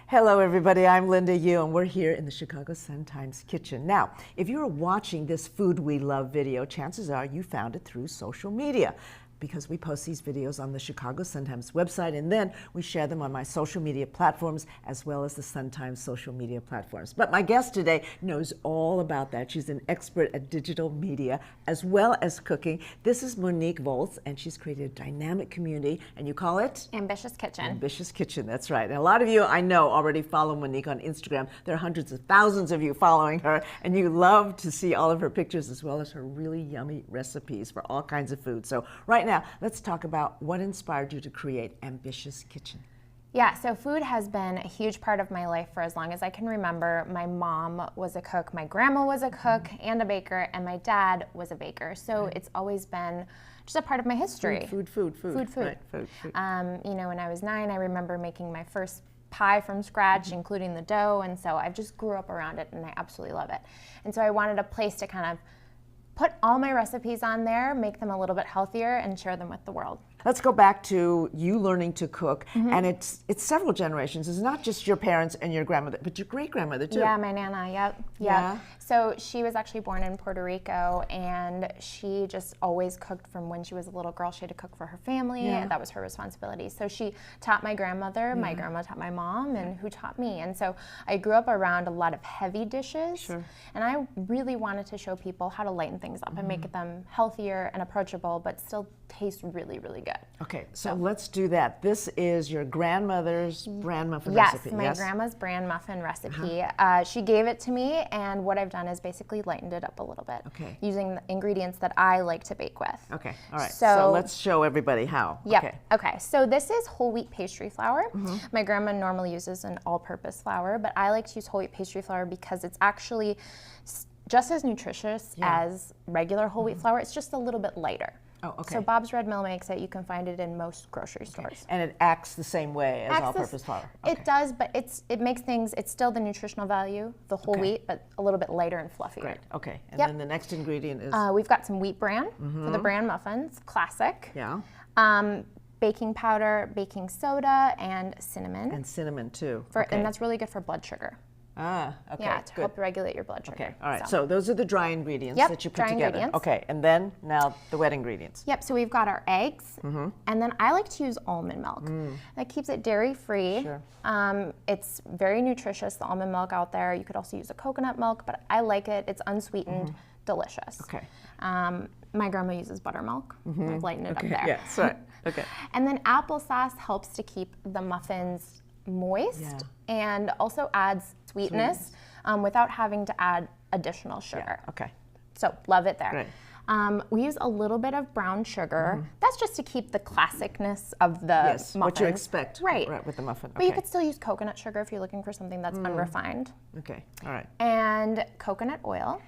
Hello everybody, I'm Linda Yu and we're here in the Chicago Sun-Times kitchen. Now, if you're watching this Food We Love video, chances are you found it through social media, because we post these videos on the Chicago Sun-Times website and then we share them on my social media platforms as well as the Sun-Times social media platforms. But my guest today knows all about that. She's an expert at digital media as well as cooking. This is Monique Volz, and she's created a dynamic community, and you call it? Ambitious Kitchen. Ambitious Kitchen, that's right. And a lot of you I know already follow Monique on Instagram. There are hundreds of thousands of you following her, and you love to see all of her pictures as well as her really yummy recipes for all kinds of food. So right now, let's talk about what inspired you to create Ambitious Kitchen. Yeah, so food has been a huge part of my life for as long as I can remember. My mom was a cook, my grandma was a cook and a baker, and my dad was a baker. So it's always been just a part of my history. Food. Right, food. You know, when I was 9, I remember making my first pie from scratch, including the dough, and so I just grew up around it and I absolutely love it. And so I wanted a place to kind of put all my recipes on there, make them a little bit healthier, and share them with the world. Let's go back to you learning to cook, and it's several generations. It's not just your parents and your grandmother, but your great-grandmother too. Yeah, my Nana, yep. Yeah. So she was actually born in Puerto Rico, and she just always cooked from when she was a little girl. She had to cook for her family, and that was her responsibility. So she taught my grandmother, my grandma taught my mom, and who taught me. And so I grew up around a lot of heavy dishes, and I really wanted to show people how to lighten things up and make them healthier and approachable, but still taste really, really good. Okay, so let's do that. This is your grandmother's bran muffin recipe. Yes, my grandma's bran muffin recipe. She gave it to me, and what I've done is basically lightened it up a little bit using the ingredients that I like to bake with. Okay, all right. So let's show everybody how. Yep. Okay, so this is whole wheat pastry flour. My grandma normally uses an all-purpose flour, but I like to use whole wheat pastry flour because it's actually just as nutritious as regular whole wheat flour. It's just a little bit lighter. Oh, okay. So Bob's Red Mill makes it. You can find it in most grocery stores. And it acts the same way as all-purpose flour? It does, but it makes things, it's still the nutritional value, the whole wheat, but a little bit lighter and fluffier. Great, okay. And then the next ingredient is? We've got some wheat bran for the bran muffins, classic. Yeah. Baking powder, baking soda, and cinnamon. And cinnamon too. And that's really good for blood sugar. Ah, okay. Yeah, to help regulate your blood sugar. Okay, all right. So those are the dry ingredients that you put dry together. Ingredients. Okay, and then now the wet ingredients. Yep, so we've got our eggs, and then I like to use almond milk. That keeps it dairy-free. Sure. It's very nutritious, the almond milk out there. You could also use a coconut milk, but I like it. It's unsweetened, delicious. Okay. My grandma uses buttermilk. I've lightened it up there. Yes, right. Okay. And then applesauce helps to keep the muffins moist and also adds sweetness without having to add additional sugar. Yeah. Okay. So love it there. Great. We use a little bit of brown sugar. That's just to keep the classicness of the muffin. What you expect right with the muffin. But you could still use coconut sugar if you're looking for something that's unrefined. Okay, all right. And coconut oil.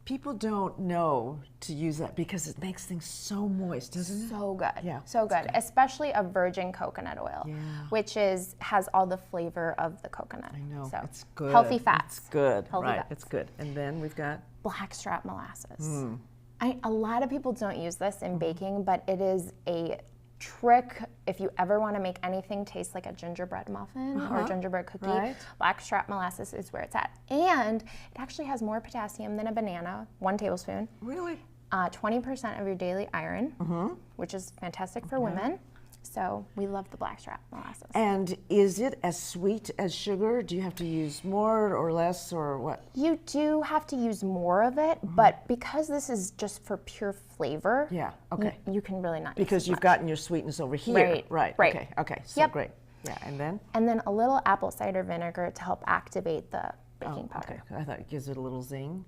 People don't know to use that because it makes things so moist, doesn't it? So good. Yeah. So good. Especially a virgin coconut oil, which has all the flavor of the coconut. I know. So it's good. Healthy fats. It's good. Healthy right. fats. It's good. And then we've got Blackstrap Molasses. A lot of people don't use this in baking, but it is a trick if you ever want to make anything taste like a gingerbread muffin or gingerbread cookie. Blackstrap molasses is where it's at. And it actually has more potassium than a banana, 1 tablespoon. Really? 20% of your daily iron, which is fantastic for women. So we love the blackstrap molasses. And is it as sweet as sugar? Do you have to use more or less or what? You do have to use more of it, but because this is just for pure flavor, you can really not use because you've gotten your sweetness over here. Right. Okay. So great. Yeah, and then? And then a little apple cider vinegar to help activate the baking powder. Okay. I thought it gives it a little zing.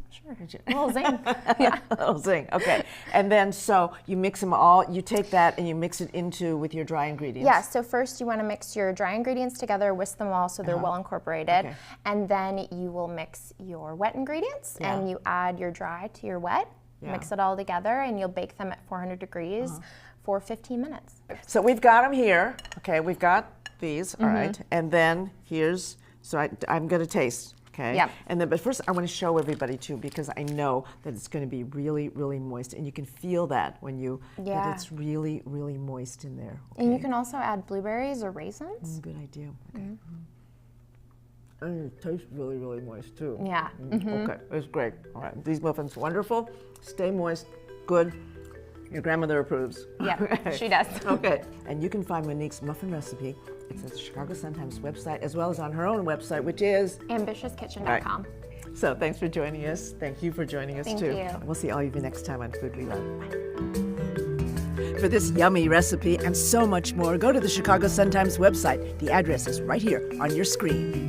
Sure. A little zing. Yeah. A little zing. Okay. And then so you mix them all, you take that and you mix it with your dry ingredients. Yeah, so first you want to mix your dry ingredients together, whisk them all so they're well incorporated. And then you will mix your wet ingredients and you add your dry to your wet, mix it all together, and you'll bake them at 400 degrees for 15 minutes. So we've got them here. Okay, we've got these, all right. And then I'm going to taste. Okay. Yeah. And then, but first, I want to show everybody too, because I know that it's going to be really, really moist, and you can feel that when that it's really, really moist in there. Okay? And you can also add blueberries or raisins. Good idea. Okay. And it tastes really, really moist too. Yeah. Okay, it's great. All right, these muffins, wonderful. Stay moist, good. Your grandmother approves. Yeah, Okay. she does. Okay, and you can find Monique's muffin recipe. It's at the Chicago Sun-Times website, as well as on her own website, which is ambitiouskitchen.com. So thanks for joining us. Thank you for joining us Thank too. you. And we'll see all of you next time on Food We Love. Bye. For this yummy recipe and so much more, go to the Chicago Sun-Times website. The address is right here on your screen.